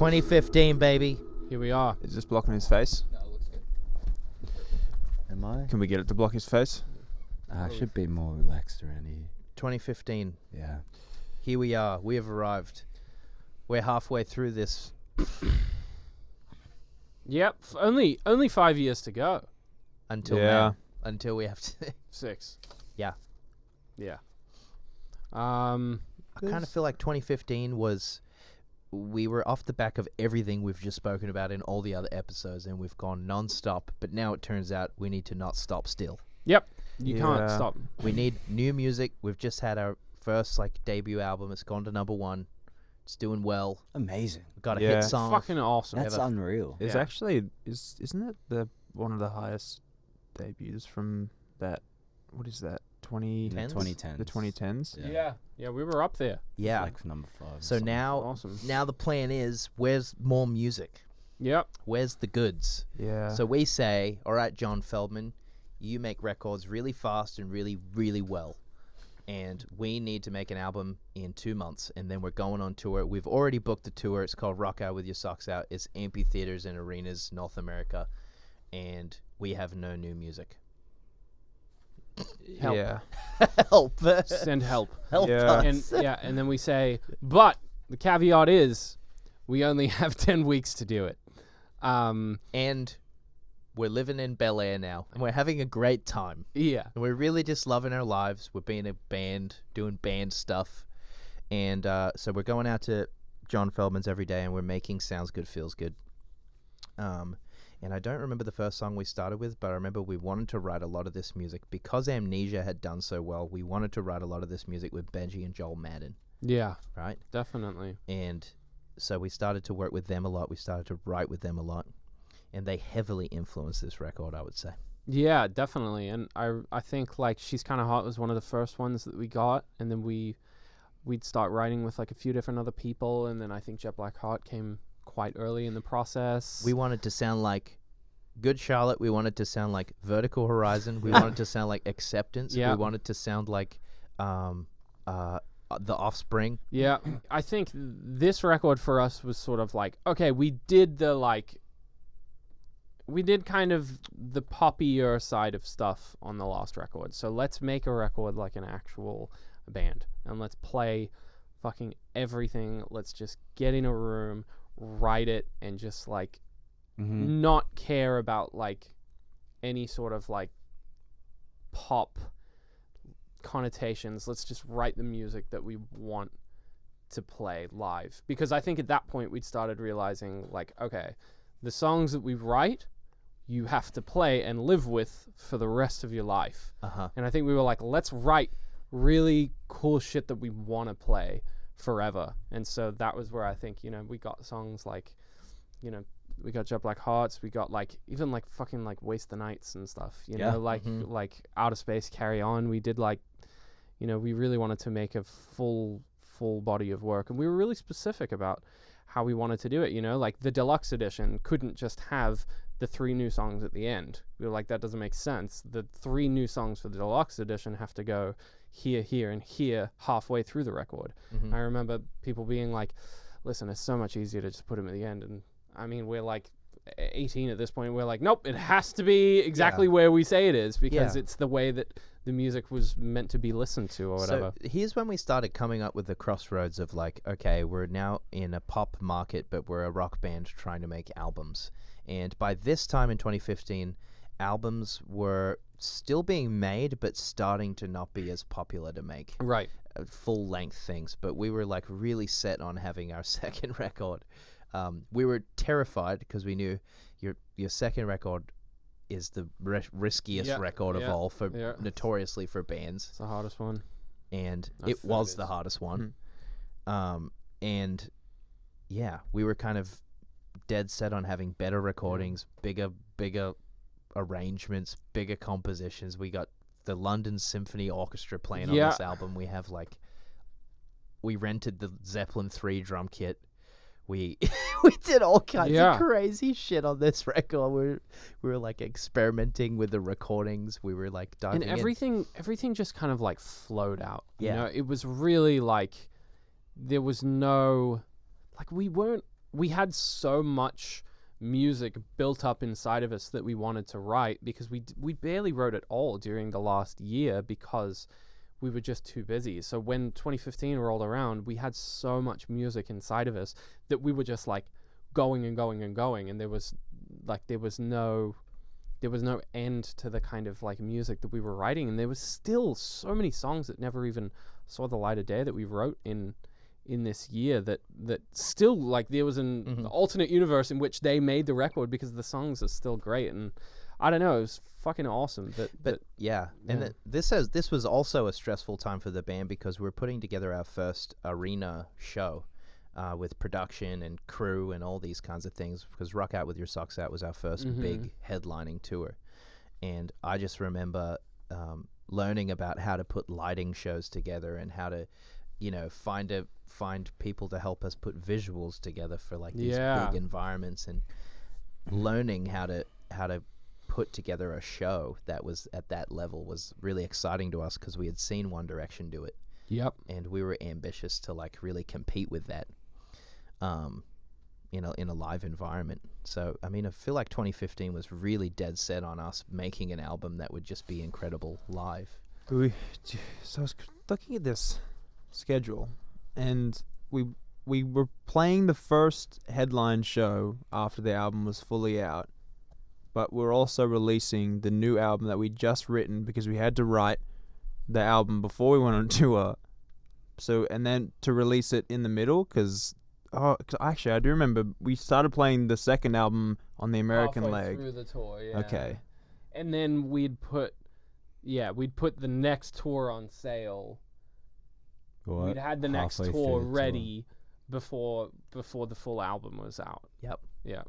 2015, baby. Here we are. Is this blocking his face? No, it looks good. Am I? Can we get it to block his face? I should be more relaxed around here. 2015. Yeah. Here we are. We have arrived. We're halfway through this. Yep. Only 5 years to go. Until Yeah. now. Until we have to. 6. Yeah. Yeah. I kind of feel like 2015 was. We were off the back of everything we've just spoken about in all the other episodes, and we've gone non-stop. But now it turns out we need to not stop still. Yep. You can't Yeah. stop. We need new music. We've just had our first debut album. It's gone to #1. It's doing well. Amazing. We've got a Yeah. hit song. Fucking awesome. That's unreal. It's Yeah. actually isn't it one of the highest debuts from that? What is that? In the 2010s? 2010s. The 2010s. Yeah. Yeah, we were up there. Yeah. Like number 5. or So something. now Awesome. the plan is, where's more music? Yep. Where's the goods? Yeah. So we say, all right, John Feldman, you make records really fast and really, really well. And we need to make an album in 2 months, and then we're going on tour. We've already booked the tour. It's called Rock Out With Your Socks Out. It's amphitheaters and arenas, North America, and we have no new music. Help. Yeah. Help. Send help. Help Yeah. us. And then we say, but the caveat is, we only have 10 weeks to do it. And we're living in Bel Air now, and we're having a great time. Yeah. And we're really just loving our lives. We're being a band, doing band stuff. And so we're going out to John Feldman's every day, and we're making Sounds Good, Feels Good. And I don't remember the first song we started with, but I remember we wanted to write a lot of this music. Because Amnesia had done so well, we wanted to write a lot of this music with Benji and Joel Madden, Yeah, right? definitely. And so we started to work with them a lot. We started to write with them a lot. And they heavily influenced this record, I would say. Yeah, definitely. And I think She's Kinda Hot was one of the first ones that we got, and then we'd start writing with a few different other people, and then I think Jet Black Heart came quite early in the process. We wanted to sound like Good Charlotte. We wanted to sound like Vertical Horizon. We wanted to sound like Acceptance. Yeah. We wanted to sound like The Offspring. Yeah, I think this record for us was sort of okay, we did kind of the poppier side of stuff on the last record. So let's make a record like an actual band, and let's play fucking everything. Let's just get in a room, write it, and just not care about any sort of pop connotations. Let's just write the music that we want to play live. Because I think at that point we'd started realizing okay, the songs that we write, you have to play and live with for the rest of your life. And I think we were let's write really cool shit that we want to play forever. And so that was where I think, we got songs we got Jet Black Hearts, we got even fucking Waste the Nights and stuff, you know, like Outer Space, Carry On. We did we really wanted to make a full body of work, and we were really specific about how we wanted to do it, the deluxe edition couldn't just have the 3 new songs at the end. We were that doesn't make sense. The 3 new songs for the deluxe edition have to go here, here, and here halfway through the record. I remember people being listen, it's so much easier to just put them at the end. And I mean, we're 18 at this point. We're nope, it has to be exactly where we say it is, because it's the way that the music was meant to be listened to or whatever. So here's when we started coming up with the crossroads of okay, we're now in a pop market, but we're a rock band trying to make albums. And by this time in 2015, albums were still being made, but starting to not be as popular to make. Right. Full-length things. But we were really set on having our second record. We were terrified because we knew your second record is the riskiest record of all, notoriously for bands. It's the hardest one. And I it feel was it the is. hardest one. And yeah, we were kind of dead set on having better recordings, bigger arrangements, bigger compositions. We got the London Symphony Orchestra playing on this album. We have we rented the Zeppelin 3 drum kit. We did all kinds of crazy shit on this record. We were experimenting with the recordings. We were diving and everything just kind of flowed out. Yeah. It was really there was no we weren't we had so much music built up inside of us that we wanted to write, because we barely wrote at all during the last year because we were just too busy. So when 2015 rolled around, we had so much music inside of us that we were just like going and going and going, and there was no end to the kind of like music that we were writing, and there was still so many songs that never even saw the light of day that we wrote in this year that still, like, there was an alternate universe in which they made the record because the songs are still great. And I don't know, it was fucking awesome. And this was also a stressful time for the band because we were putting together our first arena show with production and crew and all these kinds of things, because Rock Out With Your Socks Out was our first big headlining tour. And I just remember learning about how to put lighting shows together and how to, find people to help us put visuals together for like these big environments, and learning how to put together a show that was at that level was really exciting to us, because we had seen One Direction do it. Yep. And we were ambitious to like really compete with that in a live environment. So I mean, I feel like 2015 was really dead set on us making an album that would just be incredible live. So I was looking at this schedule, and we were playing the first headline show after the album was fully out, but we're also releasing the new album that we just written because we had to write the album before we went on tour. So, and then to release it in the middle, because actually I do remember we started playing the second album on the American halfway leg. through the tour, yeah. Okay. And then we'd put the next tour on sale. What? We'd had the next Halfway tour through the ready before the full album was out. Yep. Yeah.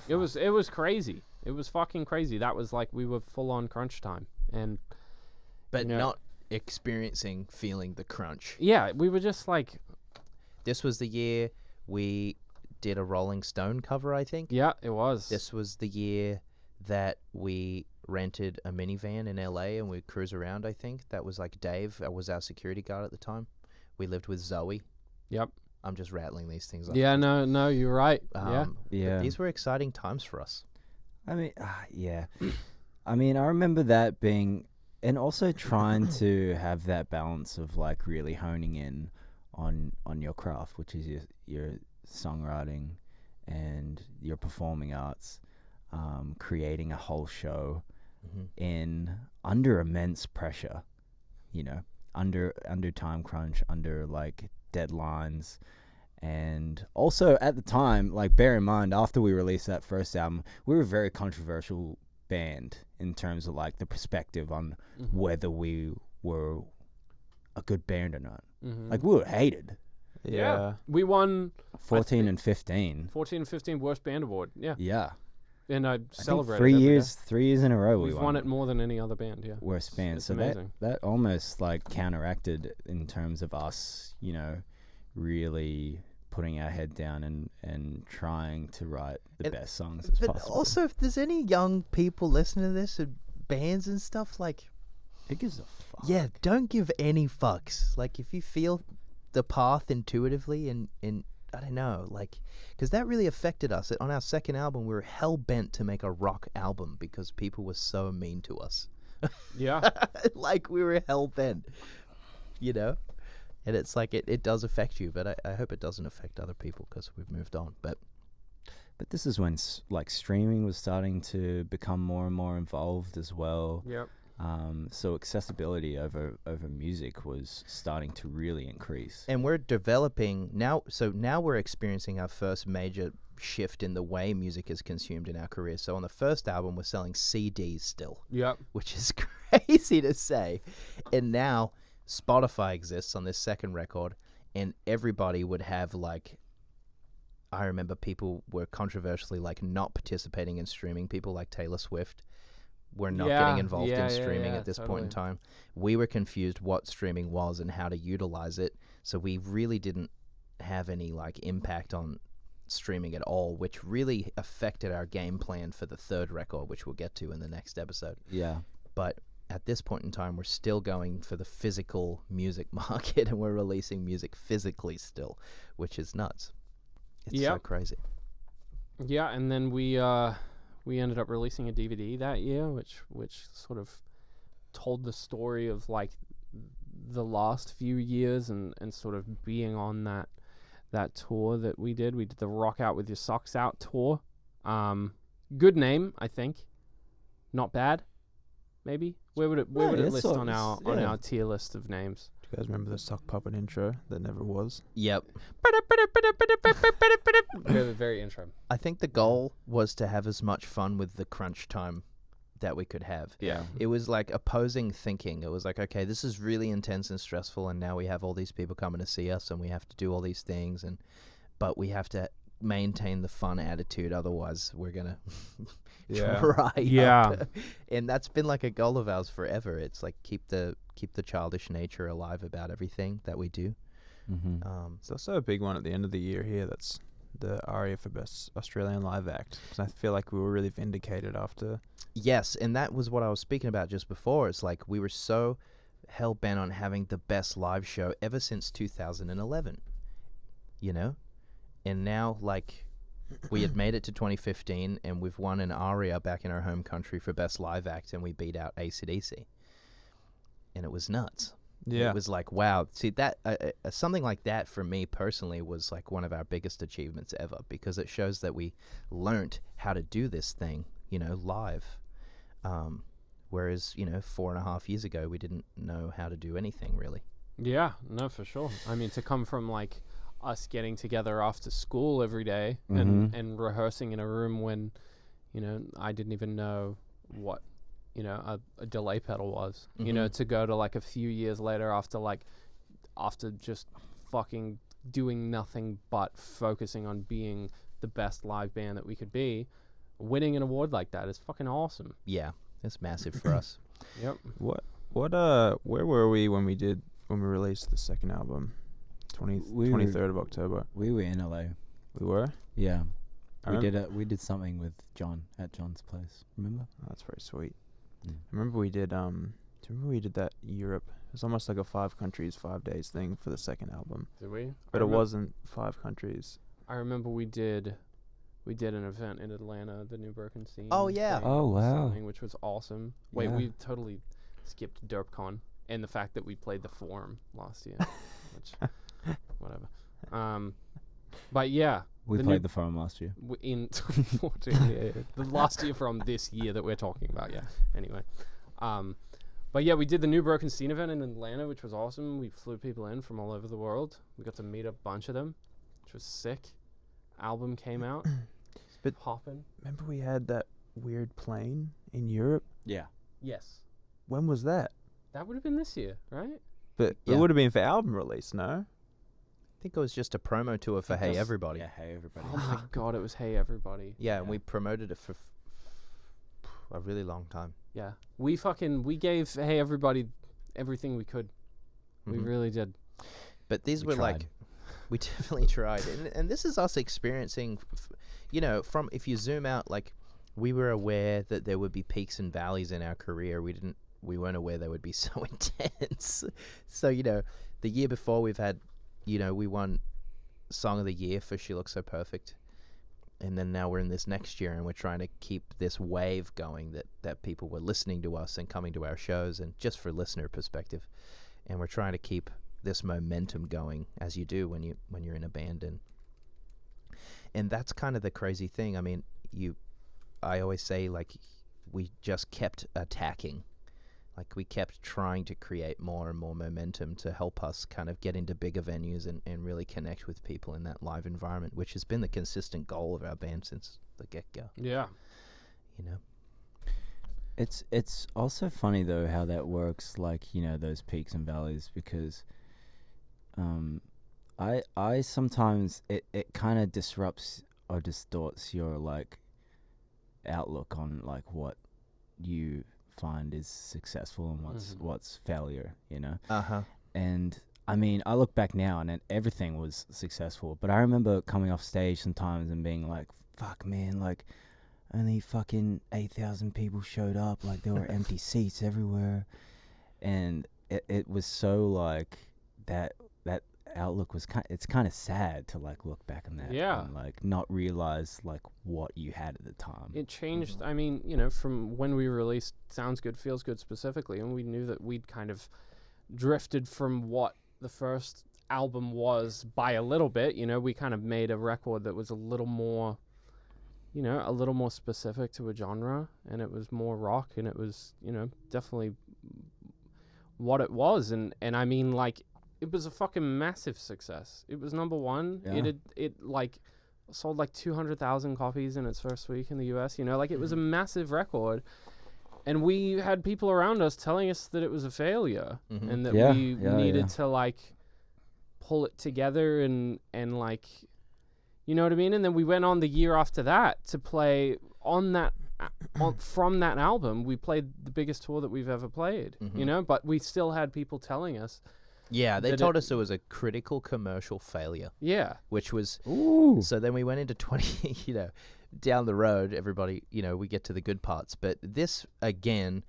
It was crazy. It was fucking crazy. That was like we were full on crunch time, and But not feeling the crunch. yeah, we were just like, This was the year we did a Rolling Stone cover, I think. yeah, it was. This was the year that we rented a minivan in LA and we'd cruise around, I think. That was like Dave was our security guard at the time. We lived with Zoe. Yep. I'm just rattling these things off. Yeah, no, you're right. But Yeah. these were exciting times for us. I mean, yeah. I mean, I remember that being, and also trying to have that balance of like really honing in on your craft, which is your songwriting and your performing arts, creating a whole show in under immense pressure, under time crunch, under like deadlines. And also at the time, like, bear in mind, after we released that first album, we were a very controversial band in terms of like the perspective on whether we were a good band or not. Like, we were hated. Yeah. We won 14 and 15. 14 and 15 worst band award. Yeah. Yeah. And I I think celebrated 3 every day. years, 3 years in a row We've won it more than any other band, yeah. Worst band. It's So amazing. that almost like counteracted in terms of us, really putting our head down and trying to write the best songs as But possible. also, if there's any young people listening to this and bands and stuff, like, Who gives a fuck? yeah, don't give any fucks. Like, if you feel the path intuitively and I don't know, like, because that really affected us. On our second album, we were hell-bent to make a rock album because people were so mean to us. Yeah. Like, we were hell-bent, And it's like, it does affect you, but I hope it doesn't affect other people because we've moved on. But But this is when like streaming was starting to become more and more involved as well. Yep. So accessibility over music was starting to really increase. And we're developing now. So now we're experiencing our first major shift in the way music is consumed in our career. So on the first album, we're selling CDs still, Yep. which is crazy to say. And now Spotify exists on this second record, and everybody would have like, I remember people were controversially like not participating in streaming. People like Taylor Swift were not getting involved in streaming at this point in time. We were confused what streaming was and how to utilize it. So we really didn't have any like impact on streaming at all, which really affected our game plan for the third record, which we'll get to in the next episode. Yeah. But at this point in time, we're still going for the physical music market, and we're releasing music physically still, which is nuts. It's so Yep. crazy. Yeah, and then we ended up releasing a DVD that year, which sort of told the story of like the last few years and sort of being on that tour that we did. We did the Rock Out with Your Socks Out tour. Good name, I think. Not bad. Maybe. Where would it it's list sort on of- our yeah. tier list of names? Do you guys remember the sock puppet intro that never was? Yep. Very, very intro. I think the goal was to have as much fun with the crunch time that we could have. Yeah. It was like opposing thinking. It was like, okay, this is really intense and stressful, and now we have all these people coming to see us, and we have to do all these things, but we have to maintain the fun attitude, otherwise we're gonna dry Yeah. up. And that's been like a goal of ours forever. It's like keep the childish nature alive about everything that we do. Mm-hmm. It's also a big one at the end of the year here. That's the ARIA for Best Australian Live Act. Because I feel like we were really vindicated after. Yes, and that was what I was speaking about just before. It's like we were so hell-bent on having the best live show ever since 2011, you know? And now, like, we had made it to 2015, and we've won an ARIA back in our home country for Best Live Act, and we beat out AC/DC. And it was nuts. Yeah. It was like, wow. See, that something like that for me personally was like one of our biggest achievements ever, because it shows that we learnt how to do this thing, you know, live. Whereas, you know, 4.5 years ago, we didn't know how to do anything really. Yeah, no, for sure. I mean, to come from like us getting together after school every day and rehearsing in a room when, you know, I didn't even know what, you know, a delay pedal was, you know, to go to like a few years later after just fucking doing nothing but focusing on being the best live band that we could be, winning an award like that is fucking awesome. Yeah, it's massive for us. Yep. Where were we when we released the second album? 23rd of October. We were in LA. We were? Yeah. I We did something with John at John's place. Remember? Oh, that's very sweet. Mm. I remember we did do you remember we did that Europe? It was almost like a 5 countries, 5 days thing for the second album. Did we? But it wasn't 5 countries. I remember we did an event in Atlanta, the New Broken Scene. Oh, yeah. thing Oh, or wow. something, which was awesome. Wait, Yeah. we totally skipped DerpCon and the fact that we played the Forum last year, which whatever. But yeah, We The played new- the Forum last year. in 14, yeah, the last year from this year that we're talking about. Yeah. Anyway, but yeah, we did the New Broken Scene event in Atlanta, which was awesome. We flew people in from all over the world. We got to meet a bunch of them, which was sick. Album came out. But- Hopping. Remember we had that weird plane in Europe? Yeah. Yes. When was that? That would have been this year, right? But Yeah. it would have been for album release, no? I think it was just a promo tour for Hey Everybody. Yeah, Hey Everybody. Oh my god, it was Hey Everybody. Yeah, and we promoted it for a really long time. Yeah. We gave Hey Everybody everything we could. We Mhm. really did. But these We were tried. like, we definitely tried, and this is us experiencing, you know, from if you zoom out, like we were aware that there would be peaks and valleys in our career. We weren't aware they would be so intense. So you know, the year before we've had, you know, we won Song of the Year for She Looks So Perfect, and then now we're in this next year, and we're trying to keep this wave going that people were listening to us and coming to our shows, and just for listener perspective, and we're trying to keep this momentum going as you do when you're in a band, and that's kind of the crazy thing. I mean, I always say, like, we just kept attacking, like we kept trying to create more and more momentum to help us kind of get into bigger venues and really connect with people in that live environment, which has been the consistent goal of our band since the get-go, Yeah. you know. It's also funny though how that works, like, you know, those peaks and valleys, because I sometimes it kind of disrupts or distorts your like outlook on like what you find is successful and what's failure, you know. And I mean, I look back now and everything was successful, but I remember coming off stage sometimes and being like, fuck man, like only fucking 8,000 people showed up, like there were empty seats everywhere, and it was so like that outlook was it's kind of sad to like look back on that Yeah. and like not realize like what you had at the time. It changed. I mean, you know, from when we released Sounds Good, Feels Good specifically, and we knew that we'd kind of drifted from what the first album was by a little bit. You know, we kind of made a record that was a little more, you know, a little more specific to a genre, and it was more rock, and it was, you know, definitely what it was. And I mean, like, it was a fucking massive success. It was number one. Yeah. It like sold like 200,000 copies in its first week in the US. You know, like, it was a massive record. And we had people around us telling us that it was a failure Mhm. and that Yeah, we yeah, needed yeah. to like pull it together and like, you know what I mean? And then we went on the year after that to play on that from that album. We played the biggest tour that we've ever played, you Mhm. know, but we still had people telling us, Yeah, they That told us it was a critical commercial failure, yeah, which was Ooh. so. Then we went into 20, you know, down the road. Everybody, you know, we get to the good parts, but this again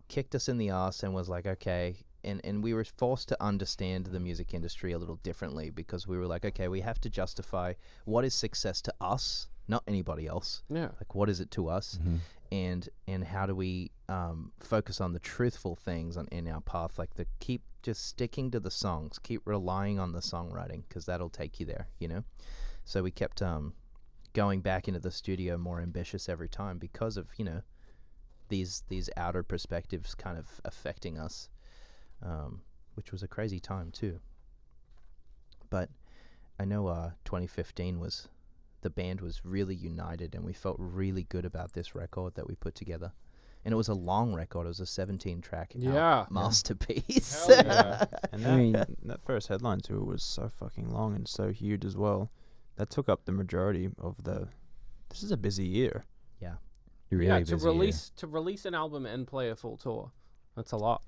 kicked us in the ass and was like, okay, and we were forced to understand the music industry a little differently because we were like, okay, we have to justify what is success to us, not anybody else. yeah. Like, what is it to us? Mhm. And how do we focus on the truthful things in our path, like the keep just sticking to the songs, keep relying on the songwriting, because that'll take you there, you know. So we kept going back into the studio more ambitious every time because of, you know, these outer perspectives kind of affecting us, which was a crazy time too. But I know 2015 was, the band was really united, and we felt really good about this record that we put together. And it was a long record. It was a 17-track Yeah. masterpiece. Hell yeah. And I that, mean- that first headline tour was so fucking long and so huge as well. That took up the majority of the. This is a busy year. You're Yeah, really to busy, release an album and play a full tour. That's a lot.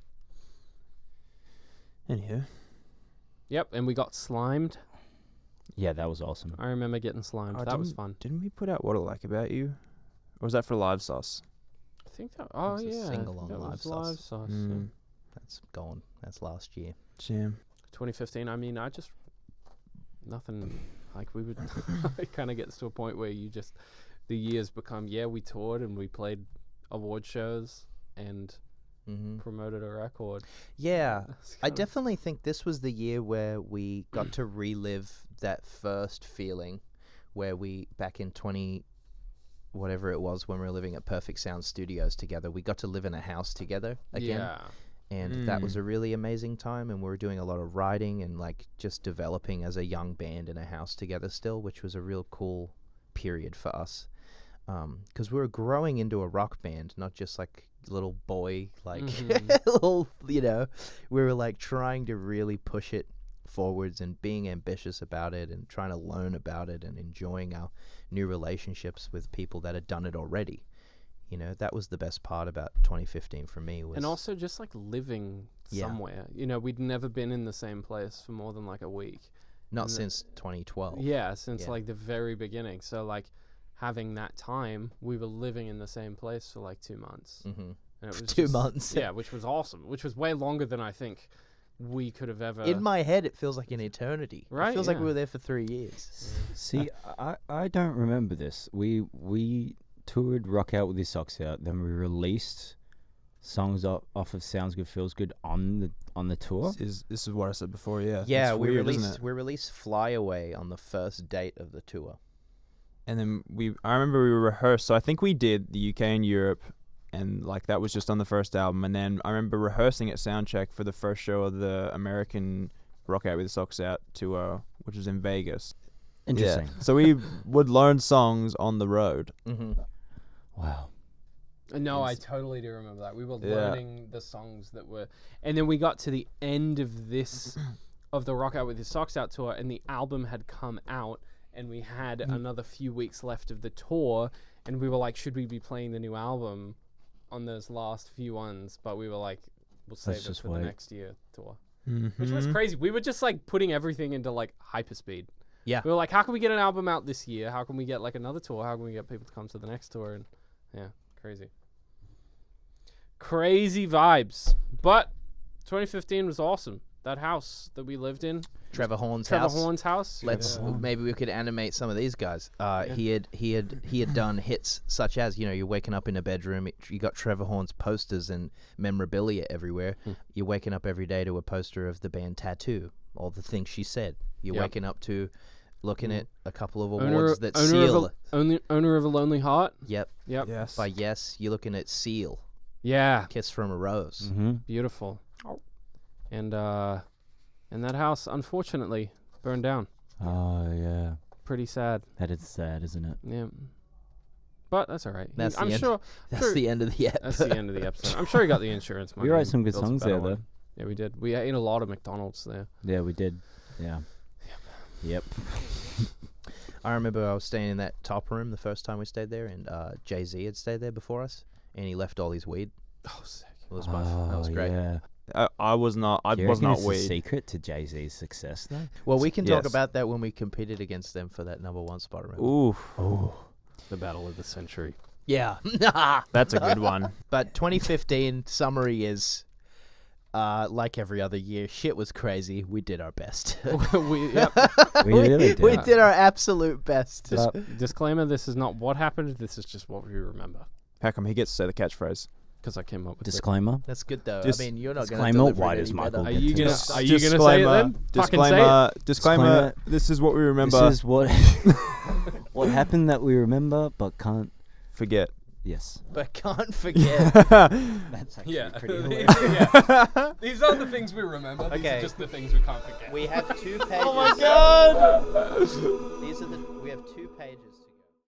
Anyhow, Yep, and we got slimed. Yeah, that was awesome. I remember getting slimed. Oh, That was fun. didn't we put out What I Like About You? Or was that for Live Sauce? I think that. Oh was a yeah, single on that Live was Sauce. Live Sauce. yeah. Mm, That's gone. That's last year. jam. 2015. I mean, I just nothing. Like, we would. It kind of gets to a point where you just, the years become, yeah, we toured and we played award shows and Mm-hmm. promoted a record. Yeah, It's I kind of- definitely think this was the year where we got to relive that first feeling where we, back in 20, whatever it was, when we were living at Perfect Sound Studios together, we got to live in a house together again. Yeah. And that was Mm. a really amazing time, and we were doing a lot of writing and like just developing as a young band in a house together still, which was a real cool period for us. Because we were growing into a rock band, not just like little boy, like Mhm. little, you know, we were like trying to really push it forwards and being ambitious about it and trying to learn about it and enjoying our new relationships with people that had done it already. You know, that was the best part about 2015 for me. Was And also just like living Yeah. somewhere. You know, we'd never been in the same place for more than like a week. not and the- since 2012. Yeah, since Yeah. like the very beginning. So like having that time, we were living in the same place for like 2 months. Mm-hmm. And it was 2 just- months. Yeah, which was awesome. Which was way longer than I think we could have ever. In my head, it feels like an eternity. Right, It feels like we yeah. were there for 3 years. See, I don't remember this. We toured Rock Out with Your Socks Out, then we released songs off of Sounds Good Feels Good on the tour. This is what I said before, yeah. Yeah, It's we weird, isn't released it? we released Fly Away on the first date of the tour. And then I remember we rehearsed. So I think we did the UK and Europe, and like that was just on the first album. And then I remember rehearsing at Soundcheck for the first show of the American Rock Out with the Socks Out tour, which was in Vegas. Interesting. Yeah. So we would learn songs on the road. Mm-hmm. Wow. No, I It's- totally do remember that. We were Yeah. learning the songs that were, and then we got to the end of this, of the Rock Out with Your Socks Out tour, and the album had come out, and we had another few weeks left of the tour, and we were like, should we be playing the new album on those last few ones? But we were like, we'll save it just for wait. the next year tour, Mm-hmm. which was crazy. We were just like putting everything into like hyperspeed. Yeah. We were like, how can we get an album out this year? How can we get like another tour? How can we get people to come to the next tour? And yeah, crazy. Crazy vibes. But 2015 was awesome. that house that we lived in. Trevor Horn's Trevor house. Horn's house. Let's Yeah. maybe we could animate some of these guys. He had done hits such as, you know, you're waking up in a bedroom, you got Trevor Horn's posters and memorabilia everywhere. You're waking up every day to a poster of the band Tattoo, all the things she said. You're Yep. waking up to looking at a couple of Owner, awards that owner Seal. of owner of a Lonely Heart. Yep. Yep. Yes. By Yes, you're looking at Seal, Yeah. Kiss from a Rose. Mm-hmm. Beautiful. And that house, unfortunately, burned down. Oh yeah, Pretty sad. that is sad, isn't it? Yeah. But that's all right. That's I'm the end. sure That's the end of the ep. that's the end of the episode. I'm sure he got the insurance money. We write and some good built a songs better there, one. though. Yeah, we did. We ate a lot of McDonald's there. Yeah, we did. Yeah. Yep. I remember I was staying in that top room the first time we stayed there, and Jay-Z had stayed there before us, and he left all his weed. Oh, sick. That was great. Yeah. I was not. I Do you was reckon not it's the weed. secret to Jay-Z's success, though? Well, we can talk Yes. about that when we competed against them for that #1 spot. Remember? Oof. Oh. The battle of the century. Yeah. That's a good one. But 2015 summary is, like every other year, shit was crazy. We did our best. Yep. We really did. We did our absolute best. Disclaimer: this is not what happened. This is just what we remember. How come he gets to say the catchphrase? Because I came up with it. Disclaimer. That's good though. Just I mean, you're not going to disclaimer, deliver why it does any Michael better. Are you get gonna? to Are you gonna say it then? Fucking say it. Disclaimer. This is what we remember. This is what what happened that we remember but can't Forget. Yes. But can't forget. That's actually Yeah. pretty hilarious. Yeah. These are the things we remember. These Okay. are just the things we can't forget. We have 2 pages. Oh my god! We have 2 pages.